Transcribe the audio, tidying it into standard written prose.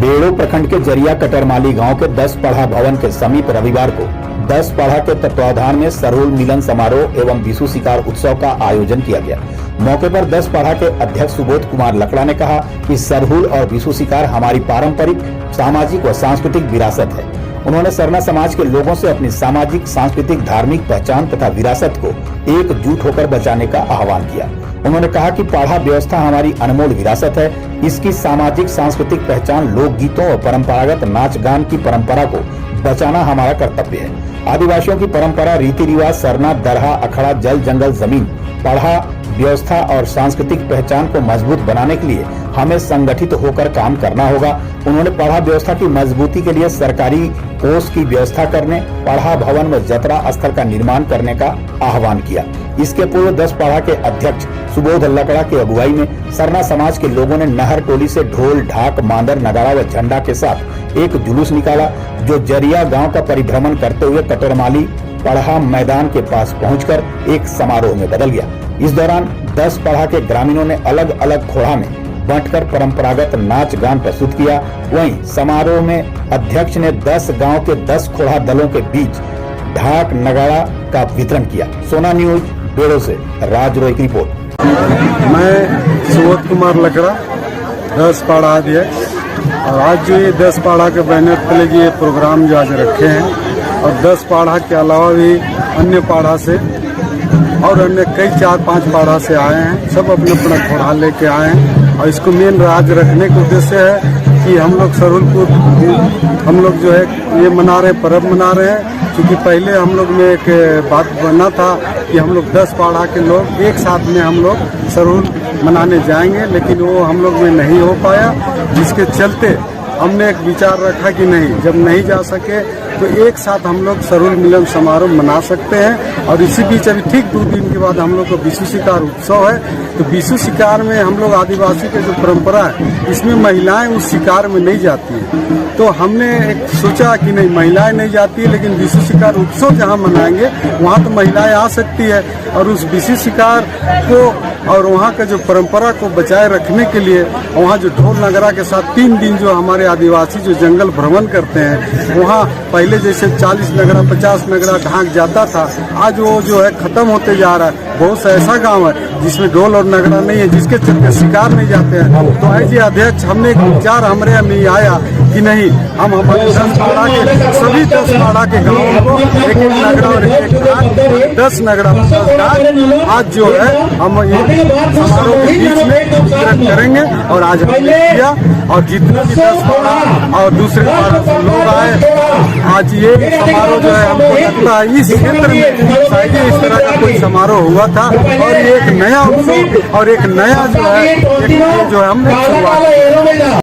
बेड़ो प्रखंड के जरिया कटरमाली गांव के 10 पढ़ा भवन के समीप रविवार को 10 पढ़ा के तत्वाधान में सरहुल मिलन समारोह एवं विशु शिकार उत्सव का आयोजन किया गया। मौके पर 10 पढ़ा के अध्यक्ष सुबोध कुमार लकड़ा ने कहा कि सरहुल और विशु शिकार हमारी पारंपरिक, सामाजिक व सांस्कृतिक विरासत है। उन्होंने सरना समाज के लोगों से अपनी सामाजिक, सांस्कृतिक, धार्मिक पहचान तथा विरासत को एकजुट होकर बचाने का आह्वान किया। उन्होंने कहा कि पाढ़ा व्यवस्था हमारी अनमोल विरासत है। इसकी सामाजिक, सांस्कृतिक पहचान, लोक गीतों और परंपरागत नाच गान की परंपरा को बचाना हमारा कर्तव्य है। आदिवासियों की परंपरा, रीति रिवाज, सरना, दरहा, अखड़ा, जल, जंगल, जमीन, पढ़ा व्यवस्था और सांस्कृतिक पहचान को मजबूत बनाने के लिए हमें संगठित होकर काम करना होगा। उन्होंने पढ़ा व्यवस्था की मजबूती के लिए सरकारी कोष की व्यवस्था करने, पढ़ा भवन व जतरा स्थल का निर्माण करने का आह्वान किया। इसके पूर्व 10 पढ़ा के अध्यक्ष सुबोध लकड़ा की अगुवाई में सरना समाज के लोगों ने नहर टोली से ढोल, ढाक, मांदर, नगाड़ा व झंडा के साथ एक जुलूस निकाला, जो जरिया गांव का परिभ्रमण करते हुए कटरमाली पढ़ा मैदान के पास पहुंचकर एक समारोह में बदल गया। इस दौरान 10 पढ़ा के ग्रामीणों ने अलग अलग खोड़ा में बांटकर परंपरागत नाच गान प्रस्तुत किया। वहीं समारोह में अध्यक्ष ने 10 गांव के 10 खोड़ा दलों के बीच ढाक नगाड़ा का वितरण किया। सोना न्यूज बेड़ो से राज रोय की रिपोर्ट। मैं सुबोध कुमार लकड़ा, 10 पढ़ा अध्यक्ष, और आज जो ये 10 पढ़ा के बैनर तले ये प्रोग्राम जो आज रखे हैं, और 10 पढ़ा के अलावा भी अन्य पढ़ा से और अन्य कई 4-5 पढ़ा से आए हैं। सब अपने अपना घोड़ा लेके आए हैं और इसको मेन राज रखने का उद्देश्य है कि हम लोग सरहुल को हम लोग जो है ये मना रहे, पर्व मना रहे हैं। क्योंकि पहले हम लोग में एक बात बना था कि हम लोग 10 पढ़ा के लोग एक साथ में हम लोग सरहुल मनाने जाएंगे, लेकिन वो हम लोग में नहीं हो पाया, जिसके चलते हमने एक विचार रखा कि नहीं, जब नहीं जा सके तो एक साथ हम लोग सरहुल मिलन समारोह मना सकते हैं। और इसी बीच अभी ठीक 2 दिन के बाद हम लोग को विशु शिकार उत्सव है। तो विशु शिकार में हम लोग आदिवासी के जो परंपरा है, इसमें महिलाएं उस शिकार में नहीं जाती है। तो हमने एक सोचा कि नहीं, महिलाएं नहीं जाती है, लेकिन विशु शिकार उत्सव जहाँ मनाएंगे वहाँ तो महिलाएं आ सकती है। और उस विशु शिकार को और वहाँ का जो परंपरा को बचाए रखने के लिए वहाँ जो ढोल नगरा के साथ 3 दिन जो हमारे आदिवासी जो जंगल भ्रमण करते हैं, वहाँ पहले जैसे 40 नगरा 50 नगरा ढाक जाता था, आज वो जो है खत्म होते जा रहा है। बहुत सा ऐसा गांव है जिसमें ढोल और नगरा नहीं है, जिसके चलते शिकार नहीं जाते हैं। तो ऐसे अध्यक्ष हमने एक विचार हमारे में आया कि नहीं, हम हमारे 10 पढ़ा के सभी 10 पढ़ा के गाँव को एक नगरा और एक ढाक, 10 नगरा 10 ढाक आज जो है हम ये समारोह के बीच में वितरण करेंगे। और आज हमने किया, और जितने भी 10 पढ़ा और दूसरे पढ़ा से लोग आए, आज ये समारोह जो है हमको लगता है इस क्षेत्र में शायद इस तरह का कोई समारोह हुआ था। और ये एक नया उत्सव और एक नया जो है हमने शुरुआत